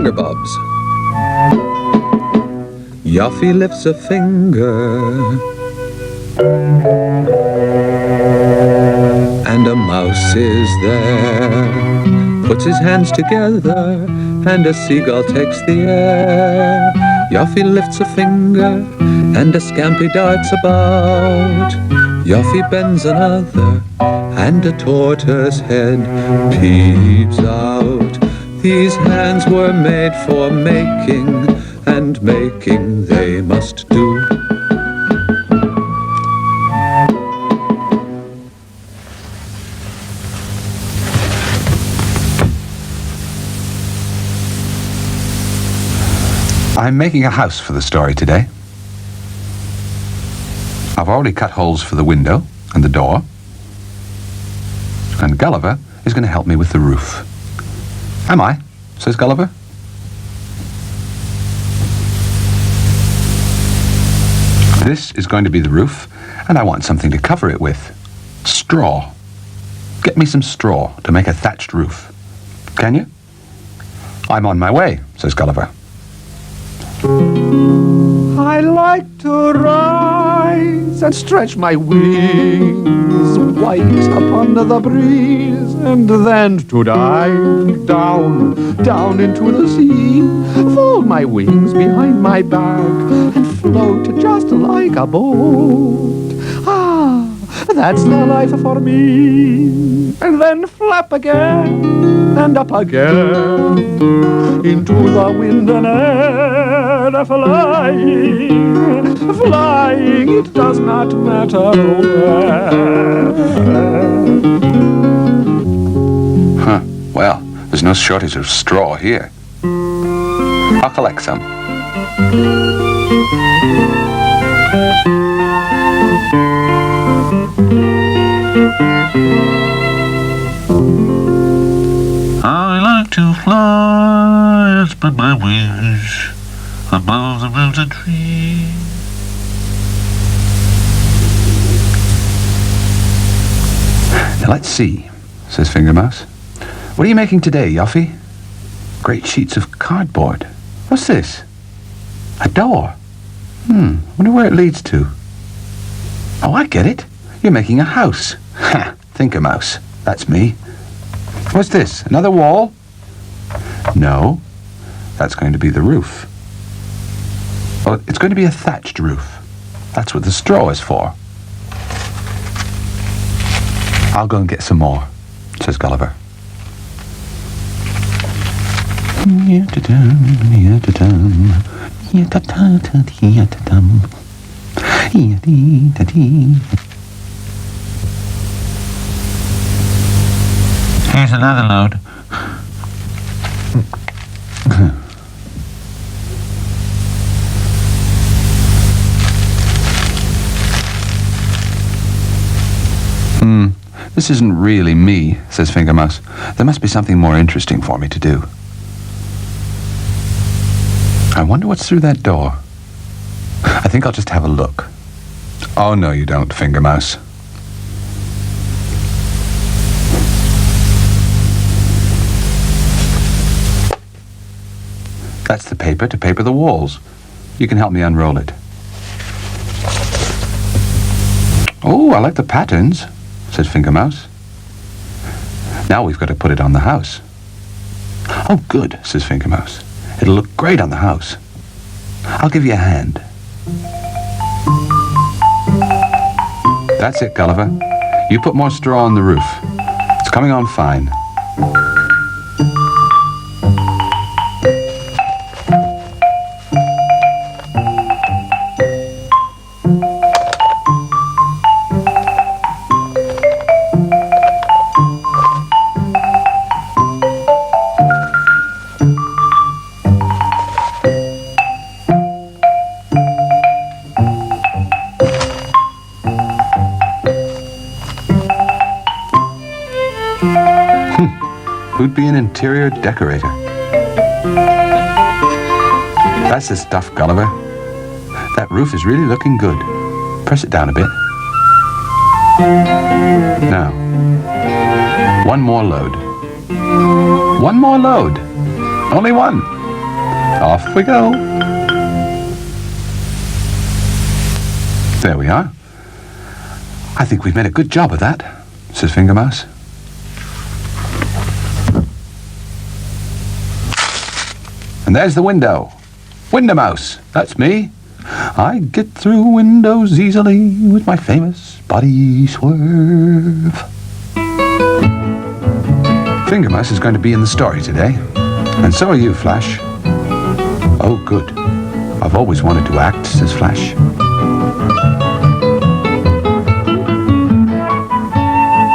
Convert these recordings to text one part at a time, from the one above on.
Fingerbobs. Yoffie lifts a finger, and a mouse is there. Puts his hands together, and a seagull takes the air. Yoffie lifts a finger, and a scampi darts about. Yoffie bends another, and a tortoise head peeps out. These hands were made for making, and making they must do. I'm making a house for the story today. I've already cut holes for the window and the door. And Gulliver is going to help me with the roof. Am I? Says Gulliver. This is going to be the roof, and I want something to cover it with. Straw. Get me some straw to make a thatched roof. Can you? I'm on my way, says Gulliver. I like to rise and stretch my wings, white up under the breeze, and then to dive down, down into the sea, fold my wings behind my back, and float just like a boat. Ah, that's the life for me. And then flap again, and up again, into the wind and air. Flying, flying, it does not matter where. Huh, well, there's no shortage of straw here. I'll collect some. I like to fly and spread my wings above the roofs and trees. Now let's see, says Fingermouse. What are you making today, Yoffie? Great sheets of cardboard. What's this? A door. Wonder where it leads to. Oh, I get it. You're making a house. Ha! Fingermouse. That's me. What's this? Another wall? No. That's going to be the roof. Well, it's going to be a thatched roof. That's what the straw is for. I'll go and get some more, says Gulliver. Here's another load. This isn't really me, says Fingermouse. There must be something more interesting for me to do. I wonder what's through that door. I think I'll just have a look. Oh, no, you don't, Fingermouse. That's the paper to paper the walls. You can help me unroll it. Oh, I like the patterns, says Fingermouse. Now we've got to put it on the house. Oh, good, says Fingermouse. It'll look great on the house. I'll give you a hand. That's it, Gulliver. You put more straw on the roof. It's coming on fine. Who'd be an interior decorator? That's the stuff, Gulliver. That roof is really looking good. Press it down a bit. Now, one more load. One more load. Only one. Off we go. There we are. I think we've made a good job of that, says Fingermouse. And there's the window. Window Mouse, that's me. I get through windows easily with my famous body swerve. Fingermouse is going to be in the story today, and so are you, Flash. Oh, good. I've always wanted to act, says Flash.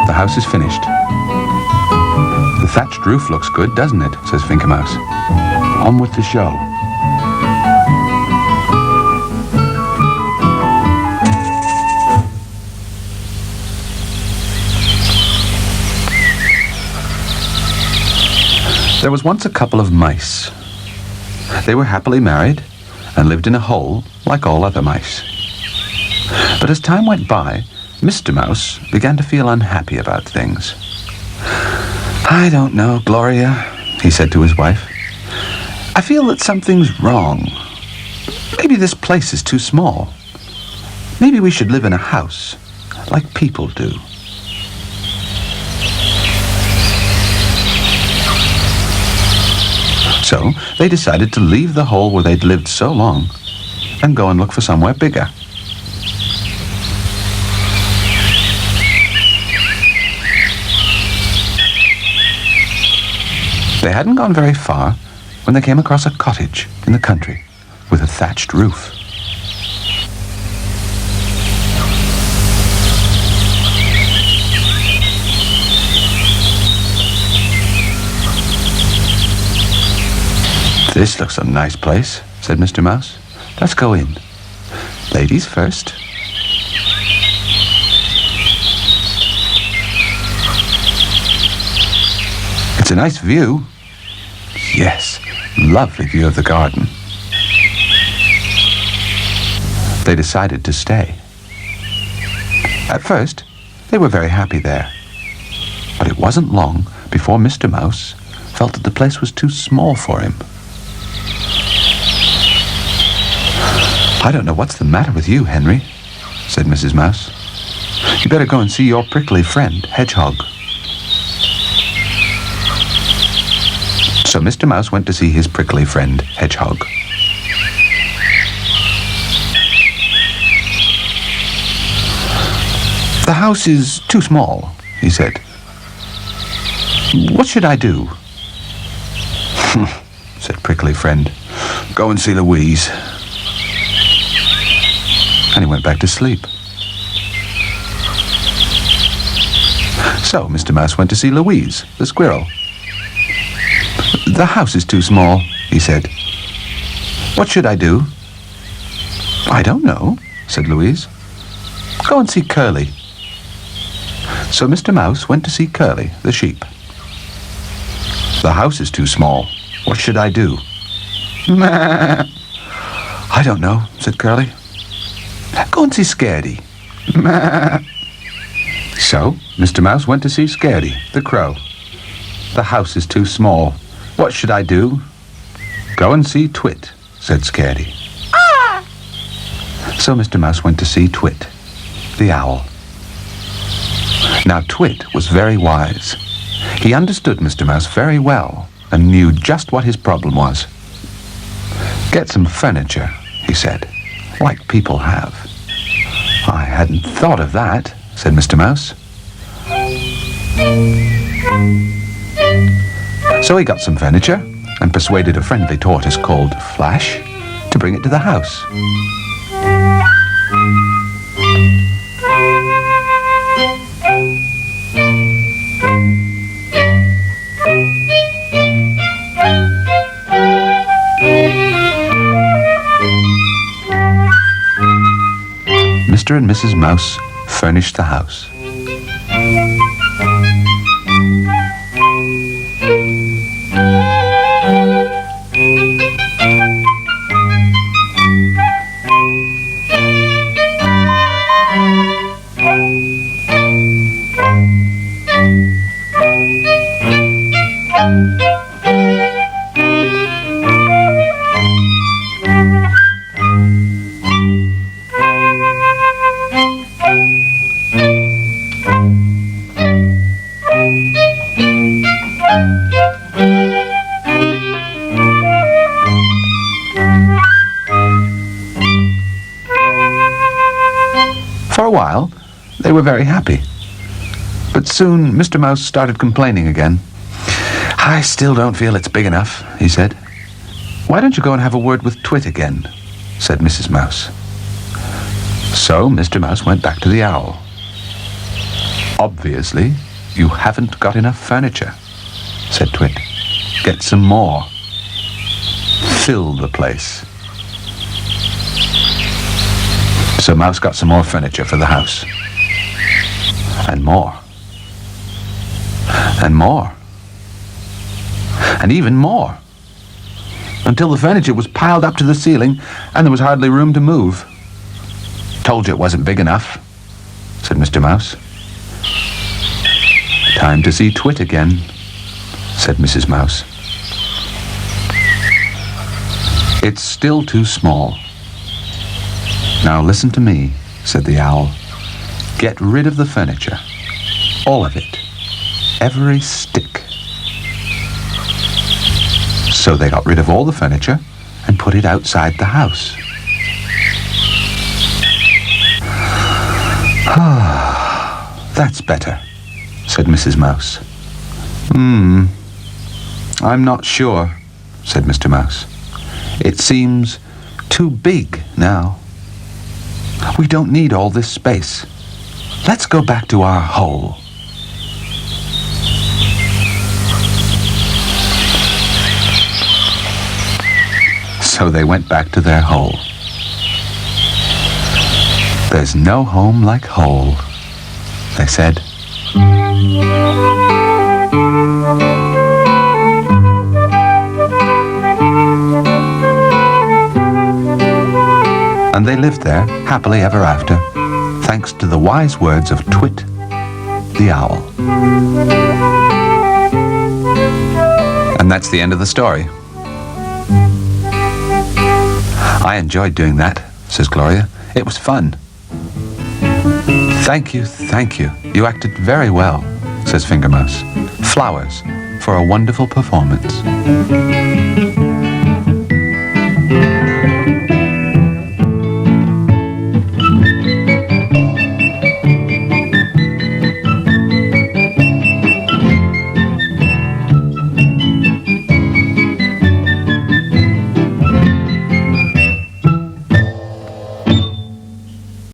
The house is finished. The thatched roof looks good, doesn't it, says Fingermouse. On with the show. There was once a couple of mice. They were happily married and lived in a hole like all other mice. But as time went by, Mr. Mouse began to feel unhappy about things. I don't know, Gloria, he said to his wife. I feel that something's wrong. Maybe this place is too small. Maybe we should live in a house like people do. So they decided to leave the hole where they'd lived so long and go and look for somewhere bigger. They hadn't gone very far when they came across a cottage in the country with a thatched roof. This looks a nice place, said Mr. Mouse. Let's go in. Ladies first. It's a nice view. Yes, lovely view of the garden. They decided to stay. At first, they were very happy there. But it wasn't long before Mr. Mouse felt that the place was too small for him. I don't know what's the matter with you, Henry, said Mrs. Mouse. You better go and see your prickly friend, Hedgehog. So Mr. Mouse went to see his prickly friend, Hedgehog. The house is too small, he said. What should I do? Said prickly friend. Go and see Louise. And he went back to sleep. So Mr. Mouse went to see Louise, the squirrel. The house is too small, he said. What should I do? I don't know, said Louise. Go and see Curly. So Mr. Mouse went to see Curly, the sheep. The house is too small. What should I do? I don't know, said Curly. Go and see Scaredy. So Mr. Mouse went to see Scaredy, the crow. The house is too small. What should I do? Go and see Twit, said Scaredy. So Mr. Mouse went to see Twit, the owl. Now Twit was very wise. He understood Mr. Mouse very well and knew just what his problem was. Get some furniture, he said, like people have. I hadn't thought of that, said Mr. Mouse. So he got some furniture and persuaded a friendly tortoise called Flash to bring it to the house. Mr. and Mrs. Mouse furnished the house. a while, they were very happy. But soon Mr. Mouse started complaining again. "I still don't feel it's big enough," he said. "Why don't you go and have a word with Twit again?" said Mrs. Mouse. So Mr. Mouse went back to the owl. "Obviously, you haven't got enough furniture," said Twit. "Get some more. Fill the place." So Mouse got some more furniture for the house. And more. And more. And even more. Until the furniture was piled up to the ceiling and there was hardly room to move. "Told you it wasn't big enough," said Mr. Mouse. "Time to see Twit again," said Mrs. Mouse. "It's still too small." "Now listen to me," said the owl. "Get rid of the furniture. All of it. Every stick." So they got rid of all the furniture and put it outside the house. "That's better," said Mrs. Mouse. I'm not sure," said Mr. Mouse. "It seems too big now. We don't need all this space. Let's go back to our hole." So they went back to their hole. "There's no home like hole," they said. And they lived there happily ever after, thanks to the wise words of Twit the owl. And that's the end of the story. "I enjoyed doing that," says Gloria. "It was fun." Thank you. You acted very well," says Fingermouse. "Flowers for a wonderful performance."